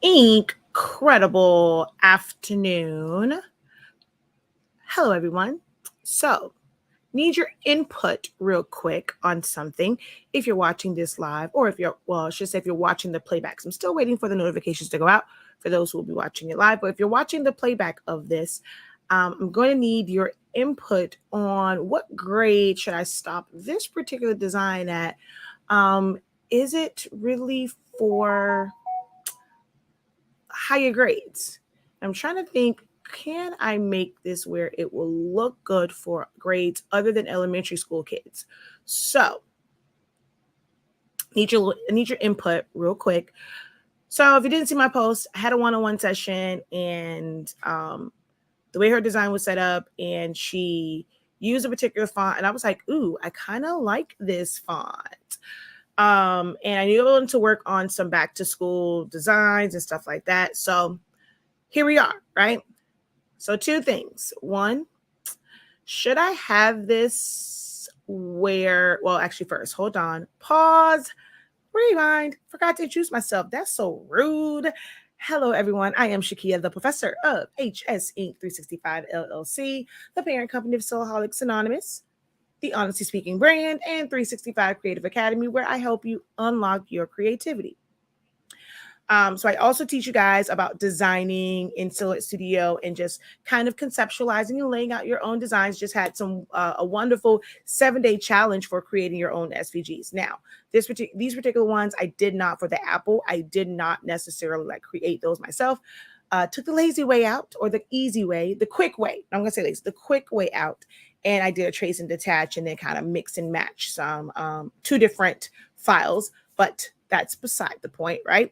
incredible afternoon. Hello, everyone. So, need your input real quick on something if you're watching this live, or if you're, well, I should say if you're watching the playbacks. I'm still waiting for the notifications to go out for those who will be watching it live. But if you're watching the playback of this, I'm going to need your input on what grade should I stop this particular design at. Is it really for higher grades? I'm trying to think, can I make this where it will look good for grades other than elementary school kids? So I need your input real quick. So if you didn't see my post, I had a one-on-one session, and the way her design was set up, and she used a particular font, and I was like, ooh, I kind of like this font. And I knew I wanted to work on some back to school designs and stuff like that. So here we are, right? So two things. One, should I have this where, well, actually first, hold on, pause, rewind, forgot to introduce myself. That's so rude. Hello, everyone. I am Shakia, the professor of HS Inc. 365 LLC, the parent company of Soulaholics Anonymous, the Honestly Speaking brand, and 365 Creative Academy, where I help you unlock your creativity. So I also teach you guys about designing in Silhouette Studio and just kind of conceptualizing and laying out your own designs. Just had a wonderful 7-day challenge for creating your own SVGs. Now, these particular ones, I did not, for the Apple, I did not necessarily create those myself. Took the lazy way out, or the easy way, the quick way. I'm going to say lazy, the quick way out. And I did a trace and detach and then kind of mix and match some two different files. But that's beside the point, right?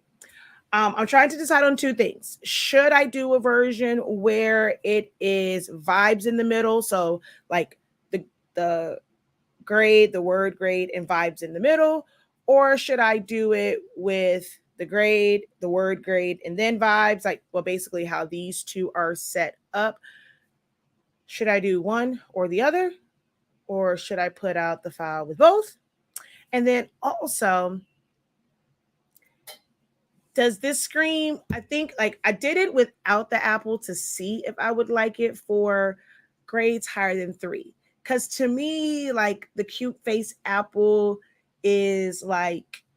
I'm trying to decide on two things. Should I do a version where it is vibes in the middle? So like the grade, the word grade, and vibes in the middle? Or should I do it with the grade, the word grade, and then vibes? Basically how these two are set up. Should I do one or the other? Or should I put out the file with both? And then also, does this scream? I think I did it without the Apple to see if I would like it for grades higher than 3. Because to me, the cute face Apple is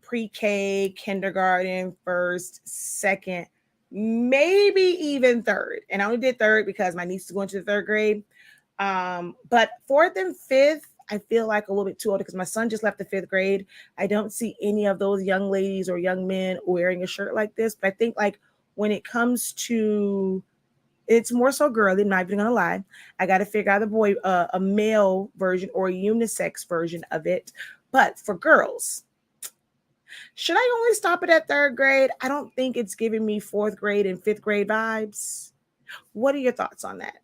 pre-K, kindergarten, first, second, maybe even third. And I only did third because my niece is going to the third grade. But fourth and fifth, I feel like a little bit too old because my son just left the 5th grade. I don't see any of those young ladies or young men wearing a shirt like this. But I think when it comes to, it's more so girly, I'm not even gonna lie. I got to figure out a male version or a unisex version of it. But for girls, should I only stop it at 3rd grade? I don't think it's giving me 4th grade and 5th grade vibes. What are your thoughts on that?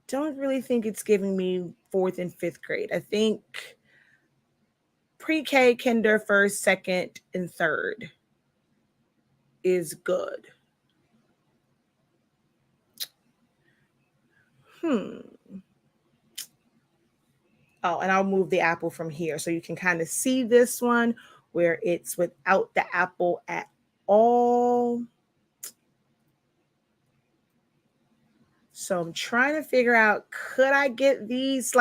Don't really think it's giving me 4th and 5th grade. I think pre-K, kinder, 1st, 2nd, and 3rd is good. Oh, and I'll move the Apple from here so you can kind of see this one where it's without the Apple at all. So I'm trying to figure out, could I get these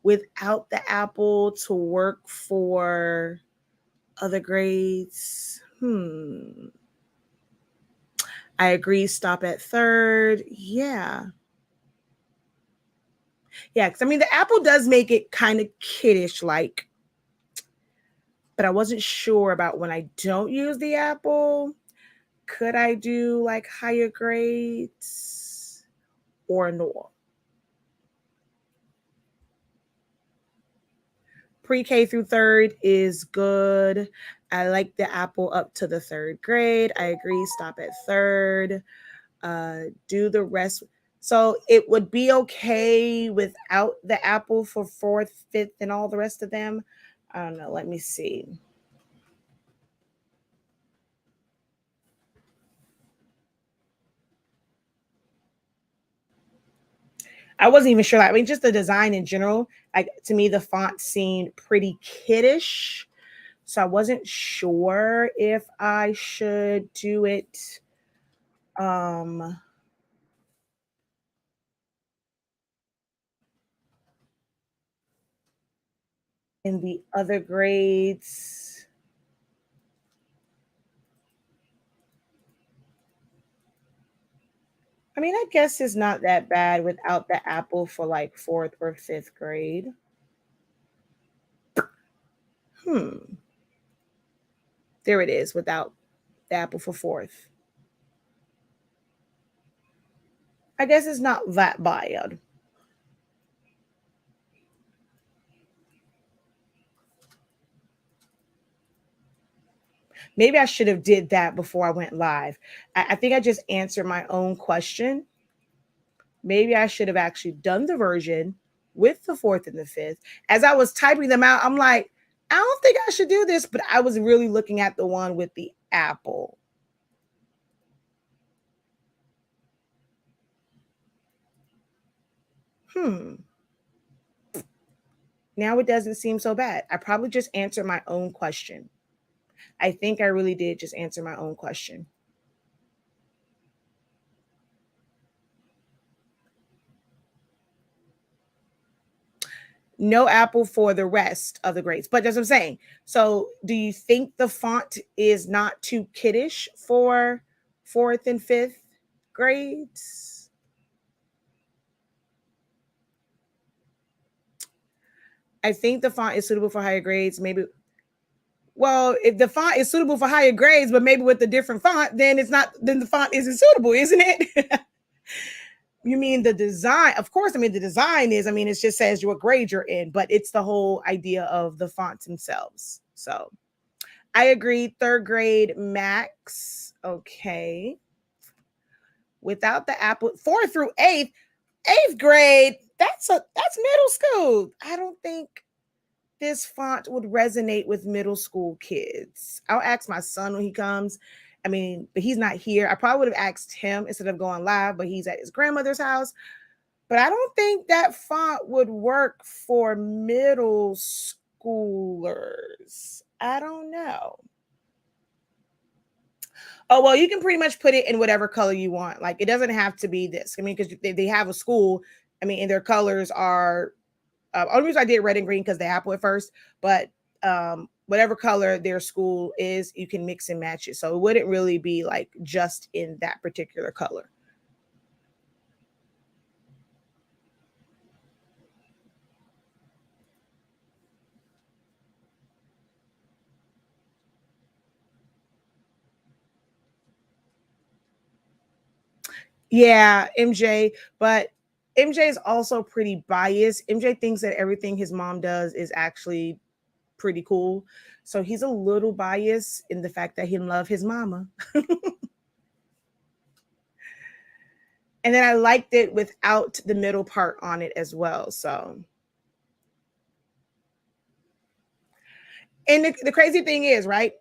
without the Apple to work for other grades? I agree, stop at 3rd. Yeah, because the Apple does make it kind of kiddish but I wasn't sure about when I don't use the Apple. Could I do higher grades or no? Pre-K through 3rd is good. I like the Apple up to the 3rd grade. I agree, stop at 3rd. Do the rest. So it would be okay without the Apple for 4th, 5th, and all the rest of them. I don't know. Let me see. I wasn't even sure. Just the design in general. To me, the font seemed pretty kiddish. So I wasn't sure if I should do it in the other grades. I mean, I guess it's not that bad without the Apple for like fourth or fifth grade. There it is without the Apple for fourth. I guess it's not that bad. Maybe I should have did that before I went live. I think I just answered my own question. Maybe I should have actually done the version with the fourth and the fifth. As I was typing them out, I'm like, I don't think I should do this, but I was really looking at the one with the Apple. Now it doesn't seem so bad. I probably just answered my own question. I think I really did just answer my own question. No Apple for the rest of the grades. But that's what I'm saying. So do you think the font is not too kiddish for fourth and fifth grades? I think the font is suitable for higher grades. Maybe, well, if the font is suitable for higher grades, but maybe with a different font, then it's not, then the font isn't suitable, isn't it? You mean the design? Of course, I mean the design is, I mean, it just says what grade you're in, but it's the whole idea of the fonts themselves. So I agree. Third grade max. Okay. Without the Apple, fourth through eighth grade, that's middle school. I don't think this font would resonate with middle school kids. I'll ask my son when he comes. I mean, but he's not here. I probably would have asked him instead of going live, but he's at his grandmother's house. But I don't think that font would work for middle schoolers. I don't know. Oh, well, you can pretty much put it in whatever color you want. Like, it doesn't have to be this. I mean, because they have a school, I mean, and their colors are, only reason I did red and green because they Apple at first, but whatever color their school is, you can mix and match it. So it wouldn't really be like just in that particular color. Yeah, MJ, but MJ is also pretty biased. MJ thinks that everything his mom does is actually pretty cool. So he's a little biased in the fact that he loves his mama. And then I liked it without the middle part on it as well. So, and the crazy thing is, right?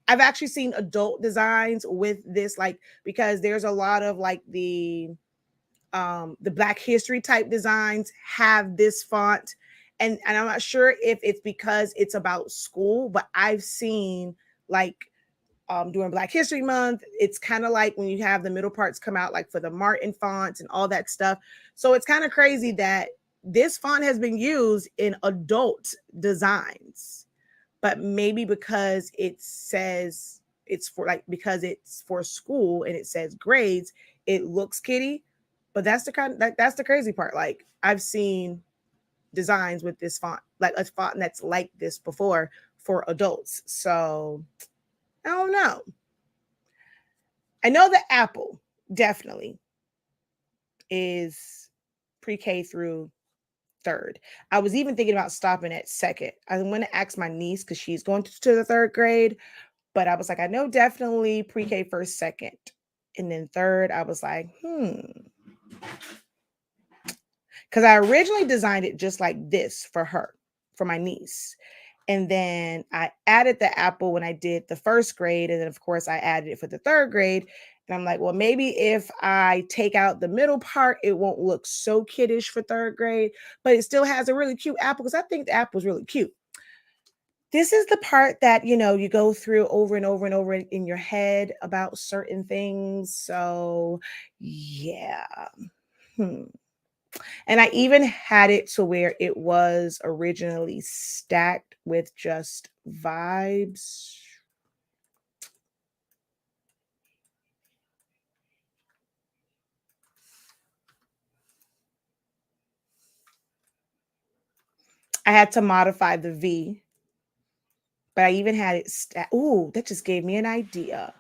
I've actually seen adult designs with this, like, because there's a lot of like the Black History type designs have this font. And I'm not sure if it's because it's about school, but I've seen like during Black History Month, it's kind of like when you have the middle parts come out, like for the Martin fonts and all that stuff. So it's kind of crazy that this font has been used in adult designs, but maybe because it says it's for like, because it's for school and it says grades, it looks kiddie. But that's the kind of, that's the crazy part. Like, I've seen designs with this font, like a font that's like this before for adults. So I don't know. I know the Apple definitely is pre-K through third. I was even thinking about stopping at second. I'm going to ask my niece because she's going to the third grade, but I was like, I know definitely pre-K first, second, and then third. I was like, because I originally designed it just like this for her, for my niece. And then I added the Apple when I did the first grade. And then, of course, I added it for the third grade. And I'm like, well, maybe if I take out the middle part, it won't look so kiddish for third grade, but it still has a really cute apple because I think the apple is really cute. This is the part that, you go through over and over and over in your head about certain things. So, yeah. Hmm. And I even had it to where it was originally stacked with just vibes. I had to modify the V, but I even had it stacked. Ooh, that just gave me an idea.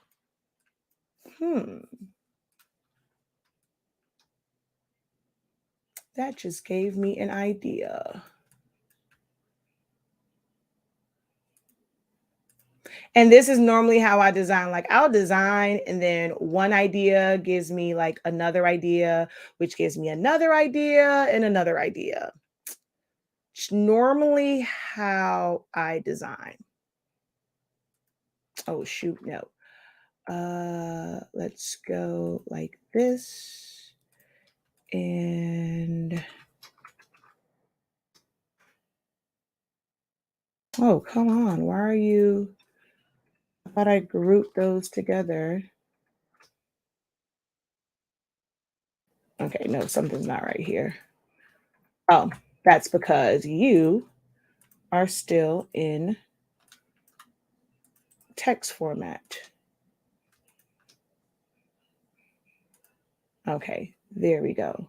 Hmm. That just gave me an idea. And this is normally how I design. Like I'll design and then one idea gives me like another idea, which gives me another idea and another idea. It's normally how I design. Oh shoot, no. Let's go like this. And oh, come on. Why are you? I thought I grouped those together. Okay, no, something's not right here. Oh, that's because you are still in text format. Okay, there we go.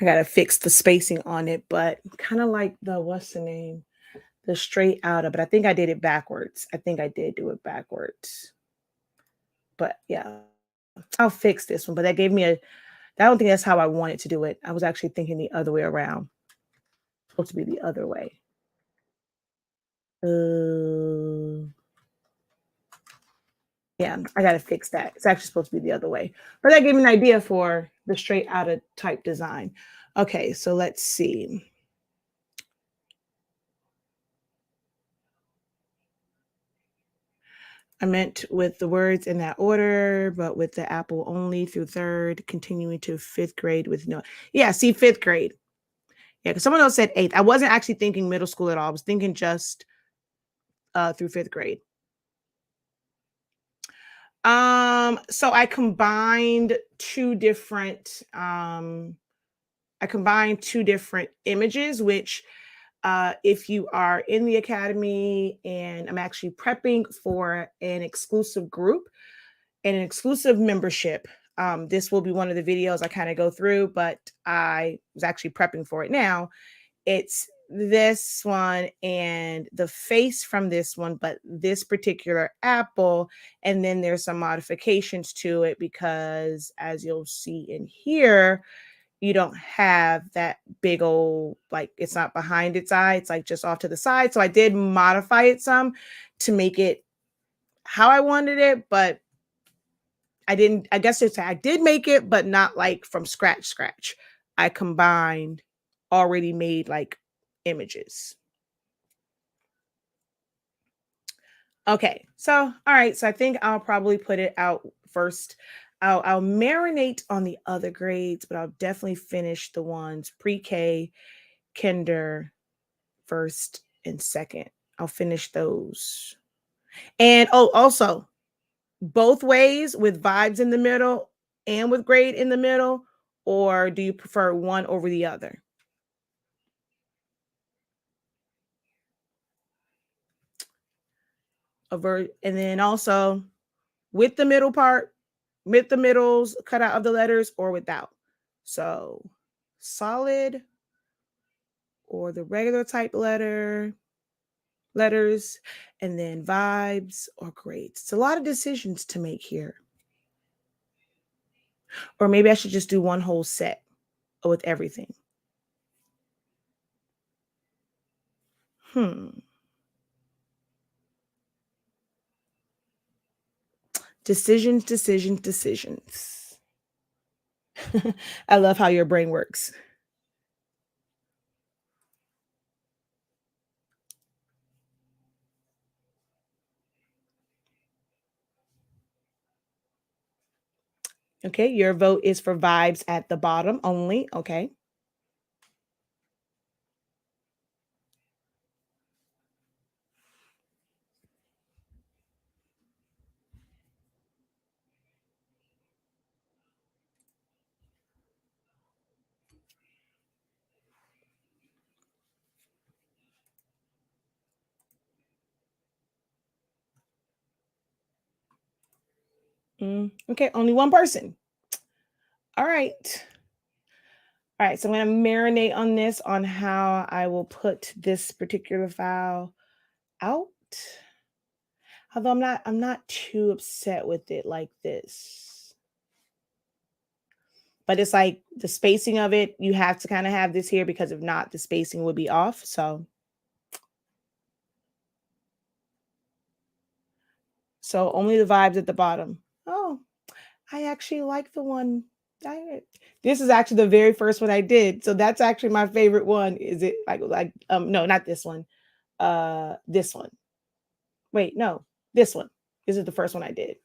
I gotta fix the spacing on it, but kind of like the what's the name? The straight outer, but I think I did it backwards. I think I did do it backwards. But yeah, I'll fix this one. But that gave me a I don't think that's how I wanted to do it. I was actually thinking the other way around. It's supposed to be the other way. Uh, yeah, I gotta fix that. It's actually supposed to be the other way. But that gave me an idea for the straight outer type design. Okay, so let's see. I meant with the words in that order, but with the apple only through third, continuing to fifth grade with no. Yeah, see, fifth grade. Yeah, because someone else said eighth. I wasn't actually thinking middle school at all. I was thinking just through fifth grade. So I combined two different images, which if you are in the academy and I'm actually prepping for an exclusive group and an exclusive membership. This will be one of the videos I kind of go through, but I was actually prepping for it now. It's this one and the face from this one, but this particular apple. And then there's some modifications to it because, as you'll see in here, you don't have that big old, like, it's not behind its eye, it's like just off to the side. So I did modify it some to make it how I wanted it, but I didn't, I guess it's, I did make it, but not like from scratch. I combined already made like images. Okay. So, all right. So I think I'll probably put it out first. I'll marinate on the other grades, but I'll definitely finish the ones pre-K, kinder, first and second. I'll finish those. And oh, also both ways with vibes in the middle and with grade in the middle, or do you prefer one over the other? And then also with the middle part, with the middles cut out of the letters or without. So solid or the regular type letter. letters, and then vibes or grades. It's a lot of decisions to make here. Or maybe I should just do one whole set with everything. Decisions, decisions, decisions. I love how your brain works. Okay, your vote is for vibes at the bottom only. Okay. Okay, only one person. All right. All right, so I'm going to marinate on this on how I will put this particular file out. Although I'm not too upset with it like this. But it's like the spacing of it, you have to kind of have this here because if not, the spacing would be off. So only the vibes at the bottom. Oh, I actually like the one. This is actually the very first one I did. So that's actually my favorite one. Is it no, not this one. This one. Wait, no, this one. This is the first one I did.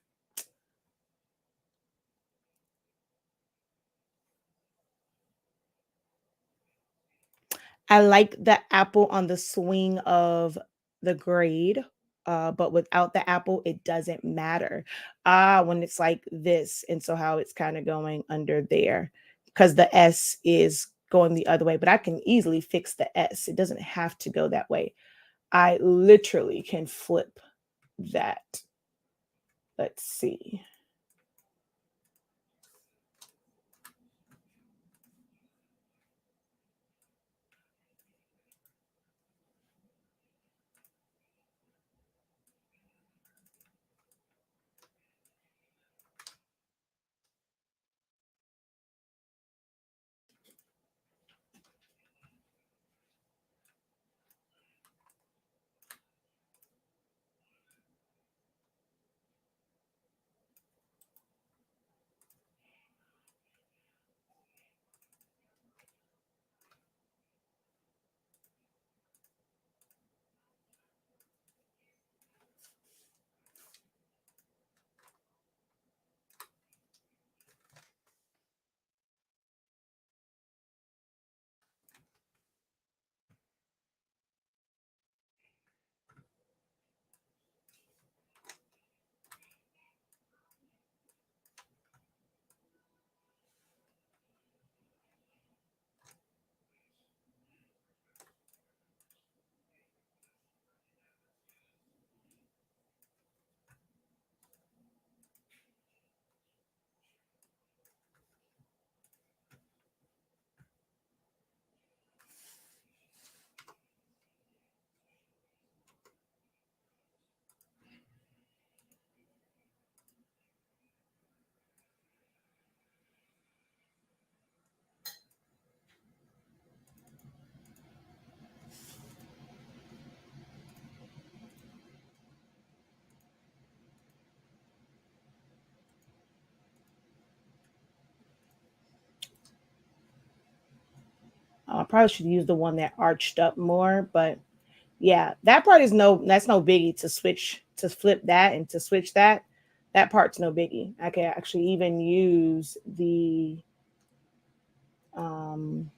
I like the apple on the swing of the grade, but without the apple, it doesn't matter. When it's like this, and so how it's kind of going under there, because the S is going the other way, but I can easily fix the S. It doesn't have to go that way. I literally can flip that. Let's see. I probably should use the one that arched up more, but yeah, that part is that's no biggie to switch, to flip that and to switch that. That part's no biggie. I can actually even use um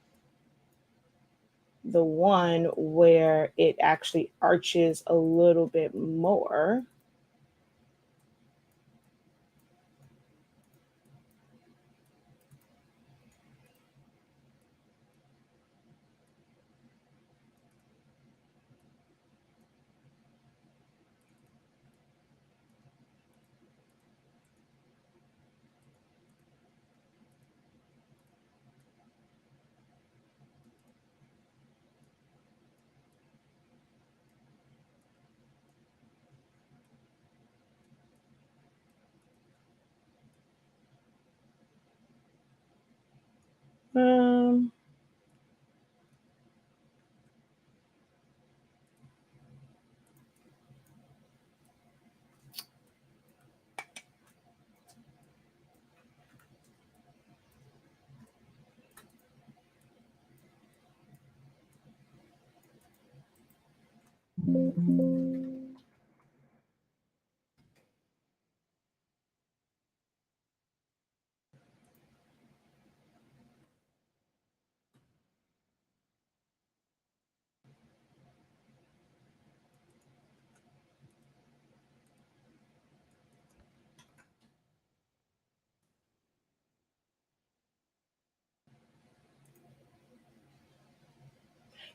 the one where it actually arches a little bit more.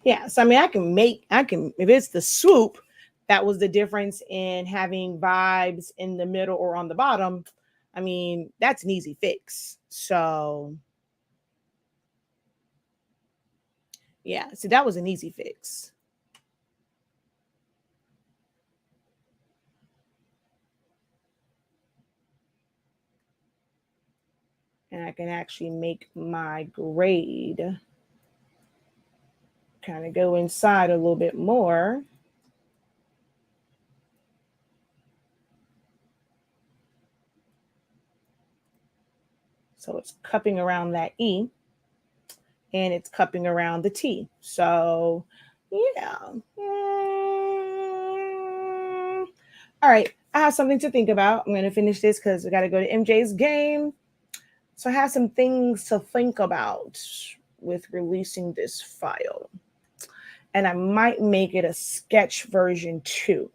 Yeah, so I mean, I can, if it's the swoop, that was the difference in having vibes in the middle or on the bottom. I mean, that's an easy fix. So, yeah, so that was an easy fix. And I can actually make my grade kind of go inside a little bit more. So it's cupping around that E and it's cupping around the T. So, yeah. All right. I have something to think about. I'm going to finish this because we got to go to MJ's game. So I have some things to think about with releasing this file. And I might make it a sketch version too.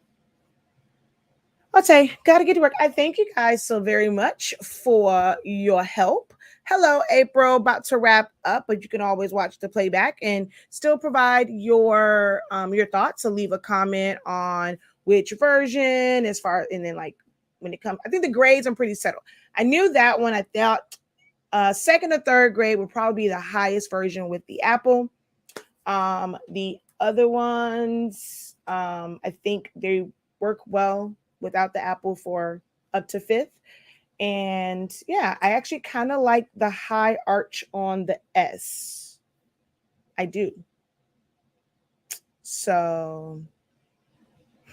Okay, gotta get to work. I thank you guys so very much for your help. Hello, April. About to wrap up, but you can always watch the playback and still provide your thoughts. So leave a comment on which version, as far and then like when it comes. I think the grades I'm pretty settled. I knew that one. I thought second or third grade would probably be the highest version with the Apple. The other ones, I think they work well without the Apple for up to fifth. And yeah, I actually kind of like the high arch on the S. I do. So,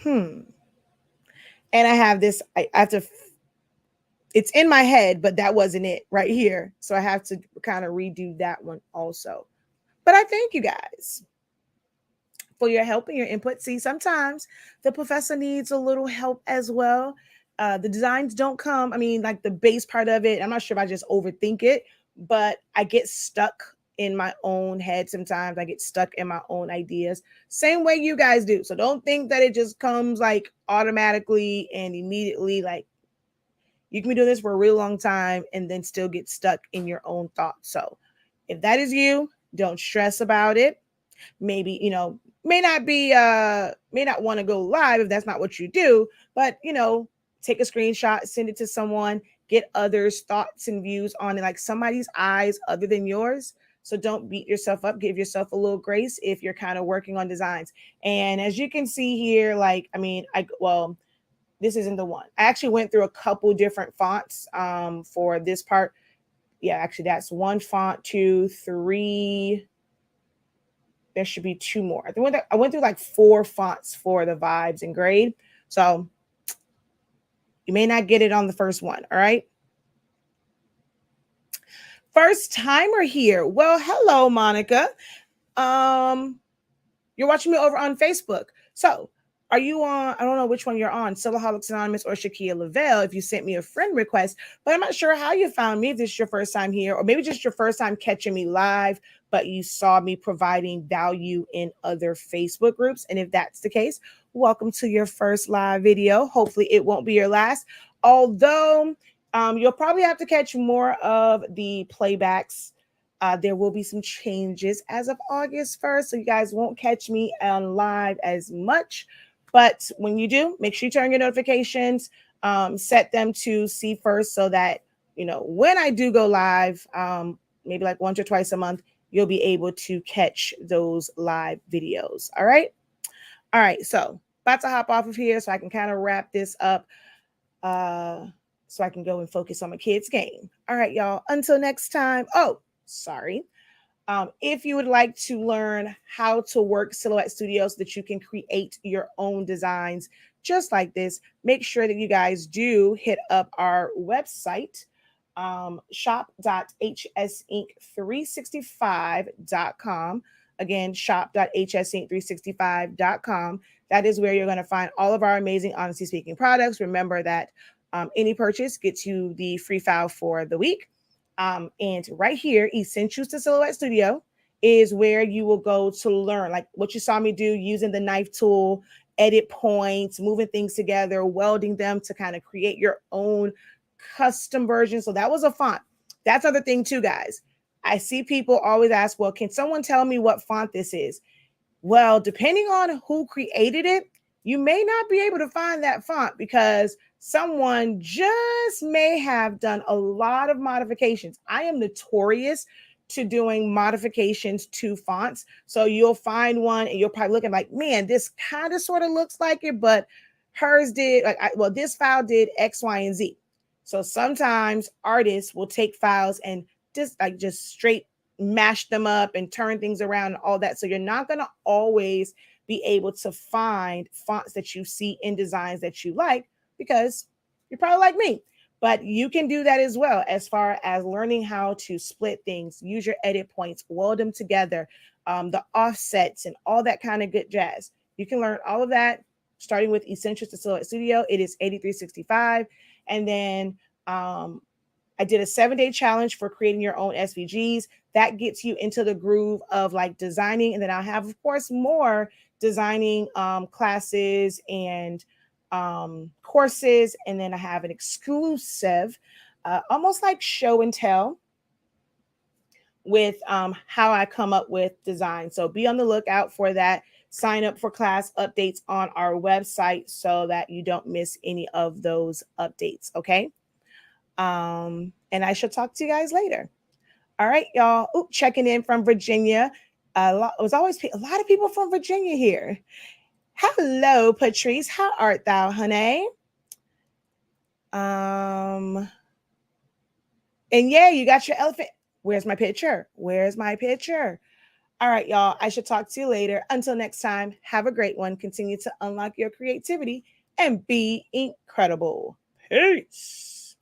and I have this, I have to, it's in my head, but that wasn't it right here. So I have to kind of redo that one also. But I thank you guys for your help and your input. See, sometimes the professor needs a little help as well. The designs don't come, I mean, like the base part of it, I'm not sure if I just overthink it, but I get stuck in my own head sometimes. I get stuck in my own ideas, same way you guys do. So don't think that it just comes like automatically and immediately. Like, you can be doing this for a real long time and then still get stuck in your own thoughts. So if that is you, don't stress about it. Maybe, may not want to go live if that's not what you do, but take a screenshot, send it to someone, get others' thoughts and views on it, like somebody's eyes other than yours. So don't beat yourself up. Give yourself a little grace if you're kind of working on designs. And as you can see here, like, I mean, this isn't the one. I actually went through a couple different fonts for this part. Yeah, actually, that's one font, 2, 3. There should be 2 more. I went through like 4 fonts for the vibes and grade. So you may not get it on the first one. All right. First timer here. Well, hello, Monica. You're watching me over on Facebook. So are you on? I don't know which one you're on, Silaholics Anonymous or Shakia Lavelle, if you sent me a friend request, but I'm not sure how you found me. If this is your first time here, or maybe just your first time catching me live, but you saw me providing value in other Facebook groups. And if that's the case, welcome to your first live video. Hopefully it won't be your last. Although you'll probably have to catch more of the playbacks. There will be some changes as of August 1st, so you guys won't catch me on live as much. But when you do, make sure you turn your notifications, set them to see first so that, when I do go live, maybe like once or twice a month, you'll be able to catch those live videos. All right. All right. So about to hop off of here so I can kind of wrap this up. So I can go and focus on my kids' game. All right, y'all. Until next time. Oh, sorry. If you would like to learn how to work Silhouette Studio so that you can create your own designs just like this, make sure that you guys do hit up our website, shop.hsink365.com. Again, shop.hsink365.com. That is where you're going to find all of our amazing Honestly Speaking products. Remember that any purchase gets you the free file for the week. And right here, Essentials to Silhouette Studio is where you will go to learn, like what you saw me do using the knife tool, edit points, moving things together, welding them to kind of create your own custom version. So that was a font. That's another thing too, guys. I see people always ask, well, can someone tell me what font this is? Well, depending on who created it, you may not be able to find that font because someone just may have done a lot of modifications. I am notorious to doing modifications to fonts. So you'll find one and you'll probably look at like, man, this kind of sort of looks like it, but hers did well, this file did X, Y, and Z. So sometimes artists will take files and just straight mash them up and turn things around and all that. So you're not going to always be able to find fonts that you see in designs that you like because you're probably like me. But you can do that as well as far as learning how to split things, use your edit points, weld them together, the offsets and all that kind of good jazz. You can learn all of that starting with Essentials to Silhouette Studio. It is $83.65. And then I did a 7-day challenge for creating your own SVGs. That gets you into the groove of like designing. And then I'll have, of course, more designing classes and courses. And then I have an exclusive, almost like show and tell with how I come up with design. So be on the lookout for that. Sign up for class updates on our website so that you don't miss any of those updates. Okay. And I shall talk to you guys later. All right, y'all. Ooh, checking in from Virginia. It was always a lot of people from Virginia here. Hello, Patrice. How art thou, honey? And yeah, you got your elephant. Where's my picture? Where's my picture? All right, y'all. I shall talk to you later. Until next time, have a great one. Continue to unlock your creativity and be incredible. Peace.